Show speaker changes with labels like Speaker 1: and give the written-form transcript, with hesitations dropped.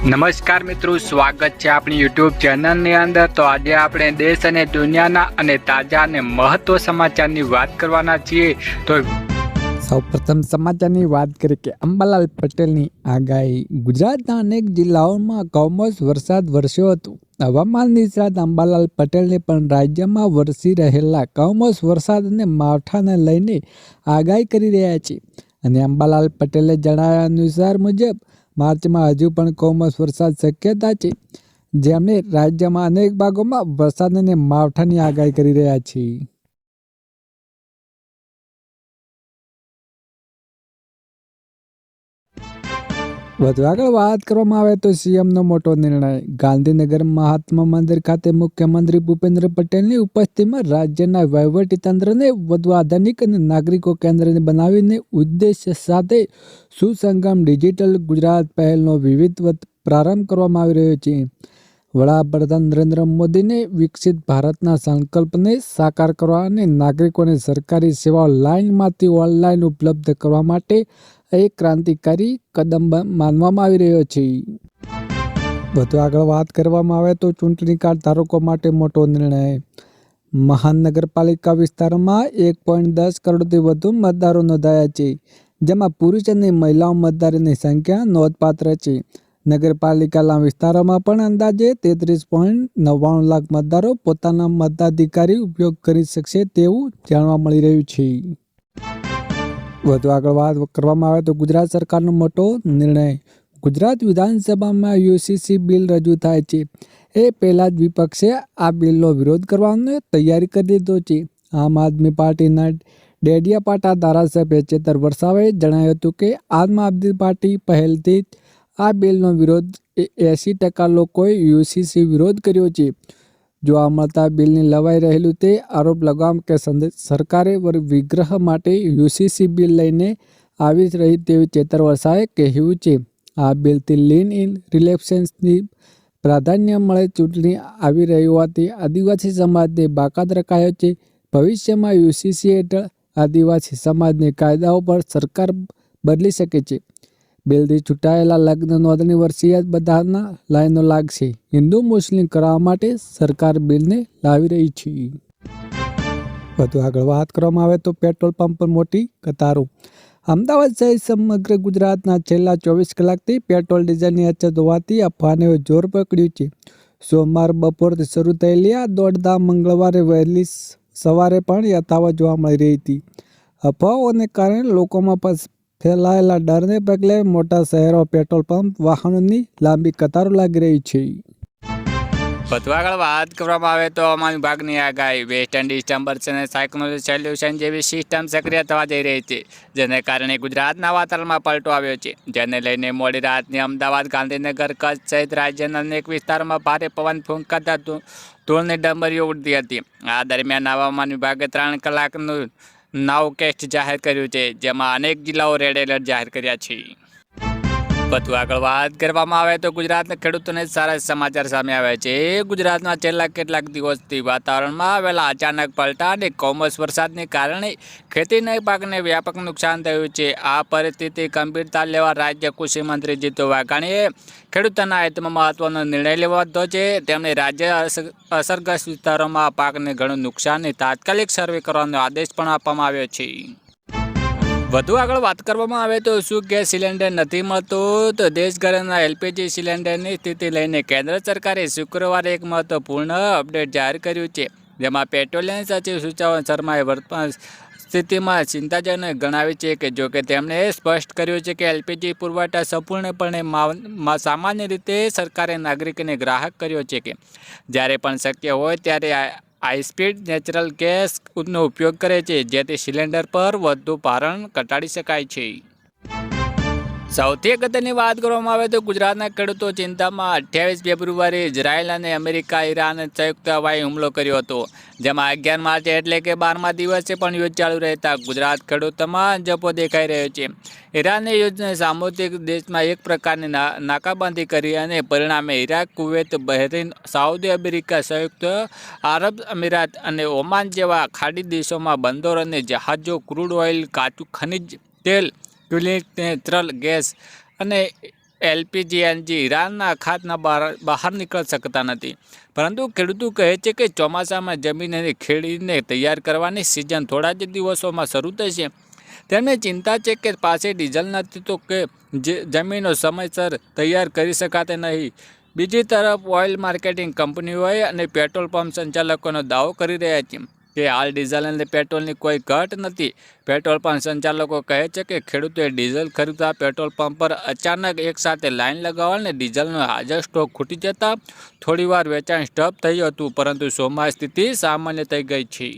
Speaker 1: નમસ્કાર મિત્રો, સ્વાગત છે આપણી યુટ્યુબ ચેનલની અંદર। તો આજે આપણે દેશ અને દુનિયાના અને તાજા અને મહત્વ સમાચારની વાત કરવાના છીએ। તો સૌપ્રથમ સમાચારની વાત કરીએ કે અંબાલાલ પટેલની આગાહી। ગુજરાતના અનેક જિલ્લાઓમાં કમોસમી વરસાદ વરસ્યો હતો। હવામાન નિષ્ણાત અંબાલાલ પટેલને પણ રાજ્યમાં વરસી રહેલા કમોસમી વરસાદ અને માવઠાને લઈને આગાહી કરી રહ્યા છે અને અંબાલાલ પટેલે જણાવ્યા અનુસાર મુજબ માર્ચમાં હજુ પણ કમોસમી વરસાદ શક્યતા છે, જેમને રાજ્યમાં અનેક ભાગોમાં વરસાદ અને માવઠાની આગાહી કરી રહ્યા છે। વધુ આગળ વાત કરવામાં આવે તો સીએમનો મોટો નિર્ણય। ગાંધીનગર મહાત્મા મંદિર ખાતે મુખ્યમંત્રી ભૂપેન્દ્ર પટેલની ઉપસ્થિતિમાં રાજ્યના વહીવટીતંત્રને વધુ આધુનિક અને નાગરિકો કેન્દ્રની બનાવીને ઉદ્દેશ્ય સાથે સુસંગમ ડિજિટલ ગુજરાત પહેલનો વિધિવત પ્રારંભ કરવામાં આવી રહ્યો છે। વડાપ્રધાન નરેન્દ્ર મોદીને વિકસિત ભારતના સંકલ્પને સાકાર કરવા અને નાગરિકોને સરકારી સેવાઓ લાઇનમાંથી ઓનલાઈન ઉપલબ્ધ કરવા માટે એક ક્રાંતિકારી કદમ માનવામાં આવી રહ્યો છે। વધુ આગળ વાત કરવામાં આવે તો ચૂંટણી કાર્ડ ધારકો માટે મોટો નિર્ણય। મહાનગરપાલિકા વિસ્તારમાં 1.10 કરોડથી વધુ મતદારો નોંધાયા છે, જેમાં પુરુષ અને મહિલા મતદારોની સંખ્યા નોંધપાત્ર છે। નગરપાલિકાના વિસ્તારોમાં પણ અંદાજે 33.99 લાખ મતદારો પોતાના મતાધિકારનો ઉપયોગ કરી શકશે તેવું જાણવા મળી રહ્યું છે। વધુ આગળ વાત કરવામાં આવે તો ગુજરાત સરકારનો મોટો નિર્ણય। ગુજરાત વિધાનસભામાં યુસીસી બિલ રજૂ થાય છે એ પહેલા જ વિપક્ષે આ બિલનો વિરોધ કરવાની તૈયારી કરી લીધો છે। આમ આદમી પાર્ટીના ડેડિયાપાટા ધારાસભ્ય ચેતર વસાવાએ જણાવ્યું હતું કે આમ આદમી પાર્ટી પહેલથી જ આ બિલનો વિરોધ 80% લોકોએ યુસીસી વિરોધ કર્યો છે। જોવા મળતા બિલની લવાઈ રહેલું તે આરોપ લગાવ્યો કે સરકારે વિગ્રહ માટે યુસીસી બિલ લઈને આવી રહી તેવું ચેતર વસાવાએ કહ્યું છે। આ બિલથી લીન ઇન રિલેશન્સની પ્રાધાન્ય મળે ચૂંટણી આવી રહી હોવાથી આદિવાસી સમાજને બાકાત રખાયો છે। ભવિષ્યમાં યુસીસી હેઠળ આદિવાસી સમાજની કાયદાઓ પર સરકાર બદલી શકે છે। બિલથી છૂટાયેલા લગ્ન નોંધણી વર્ષીય બધાના લાઈનો લાગશે। હિન્દુ મુસ્લિમ કરાવવા માટે સરકાર બિલને લાવી રહી છે। વધુ આગળ વાત કરવામાં આવે તો પેટ્રોલ પંપ પર મોટી કતારો। અમદાવાદ સહિત સમગ્ર ગુજરાતના છેલ્લા 24 કલાકથી પેટ્રોલ ડીઝલની અછત હોવાથી અફવાને જોર પકડ્યું છે। સોમવાર બપોરથી શરૂ થયેલી આ દોડધામ મંગળવારે વહેલી સવારે પણ યથાવત જોવા મળી રહી હતી। અફવાઓને કારણે લોકોમાં ફેલાયેલા ડરને પગલે મોટા શહેરો પેટ્રોલ પંપ વાહનોની લાંબી કતારો લાગી રહી છે। વધુ આગળ વાત કરવામાં આવે તો હવામાન વિભાગની આગાહી। વેસ્ટ ઇન્ડિઝ ટર્બન્સ અને સાયક્લોનિક સોલ્યુશન જેવી સિસ્ટમ સક્રિય થવા જઈ રહી છે, જેને કારણે ગુજરાતના વાતાવરણમાં પલટો આવ્યો છે, જેને લઈને મોડી રાતની અમદાવાદ, ગાંધીનગર, કચ્છ સહિત રાજ્યના અનેક વિસ્તારોમાં ભારે પવન ફૂંકાતા ધૂળની ડમરીઓ ઉડતી હતી। આ દરમિયાન હવામાન વિભાગે 3 કલાકનું નાઉકેસ્ટ જાહેર કર્યું છે, જેમાં અનેક જિલ્લાઓ રેડ એલર્ટ જાહેર કર્યા છે। વધુ આગળ વાત કરવામાં આવે તો ગુજરાતના ખેડૂતોને સારા સમાચાર સામે આવ્યા છે। ગુજરાતમાં છેલ્લા કેટલાક દિવસથી વાતાવરણમાં આવેલા અચાનક પલટા અને કમોસમી વરસાદને કારણે ખેતીના પાકને વ્યાપક નુકસાન થયું છે। આ પરિસ્થિતિ ગંભીરતા લેવા રાજ્ય કૃષિ મંત્રી જીતુ વાઘાણીએ ખેડૂતોના હિતમાં મહત્વનો નિર્ણય લેવો હતો છે। તેમણે રાજ્ય અસરગ્રસ્ત વિસ્તારોમાં પાકને ઘણું નુકસાનની તાત્કાલિક સર્વે કરવાનો આદેશ પણ આપવામાં આવ્યો છે। વધુ આગળ વાત કરવામાં આવે તો શું ગેસ સિલિન્ડર નથી મળતો? તો દેશભરના એલપીજી સિલિન્ડરની સ્થિતિ લઈને કેન્દ્ર સરકારે શુક્રવારે એક મહત્વપૂર્ણ અપડેટ જાહેર કર્યું છે, જેમાં પેટ્રોલિયમ સચિવ સુચેતા શર્માએ વર્તમાન સ્થિતિમાં ચિંતાજનક ગણાવી છે કે જોકે તેમણે સ્પષ્ટ કર્યું છે કે એલપીજી પુરવઠા સંપૂર્ણપણે સામાન્ય રીતે સરકારે નાગરિકોને ગ્રાહક કર્યો છે કે જ્યારે પણ શક્ય હોય ત્યારે હાઈસ્પીડ નેચરલ ગેસનો ઉપયોગ કરે છે, જેથી સિલિન્ડર પર વધુ ભારણ ઘટાડી શકાય છે। સૌથી અગત્યની વાત કરવામાં આવે તો ગુજરાતના ખેડૂતો ચિંતામાં। 28 ફેબ્રુઆરી ઇઝરાયલ અને અમેરિકા ઈરાન સંયુક્ત હવાઈ હુમલો કર્યો હતો, જેમાં 11 માર્ચે એટલે કે 12મા દિવસે પણ યુદ્ધ ચાલુ રહેતા ગુજરાત ખેડૂતોમાં જપો દેખાઈ રહ્યો છે। ઈરાને યુદ્ધને સામુદ્રિક દેશમાં એક પ્રકારની નાકાબંધી કરી અને પરિણામે Iraq, Kuwait, Bahrain, Saudi America, સંયુક્ત આરબ અમીરાત અને ઓમાન જેવા ખાડી દેશોમાં બંદરો અને જહાજો ક્રૂડ ઓઇલ, કાચું ખનિજ તેલ, નેચરલ ગેસ અને એલપીજી એનજી ઈરાનના અખાતના બહાર નીકળી શકતા નથી, પરંતુ ખેડૂતો કહે છે કે ચોમાસામાં જમીનને ખેડીને તૈયાર કરવાની સિઝન થોડા જ દિવસોમાં શરૂ થશે. તેમને ચિંતા છે કે પાસે ડીઝલ નથી તો કે જમીનો સમયસર તૈયાર કરી શકાતે નહીં. બીજી તરફ ઓઇલ માર્કેટિંગ કંપનીઓએ અને પેટ્રોલ પંપ સંચાલકોનો દાવો કરી રહ્યા છે કે હાલ ડીઝલ અને પેટ્રોલની કોઈ ઘટ નથી. પેટ્રોલ પંપ સંચાલકો કહે છે કે ખેડૂતોએ ડીઝલ ખરીદવા પેટ્રોલ પંપ પર અચાનક એકસાથે લાઇન લગાવવાને ડીઝલનો હાજર સ્ટોક ખૂટી જતા થોડીવાર વેચાણ સ્ટપ થયું હતું, પરંતુ સોમવારે સ્થિતિ સામાન્ય થઈ ગઈ છે.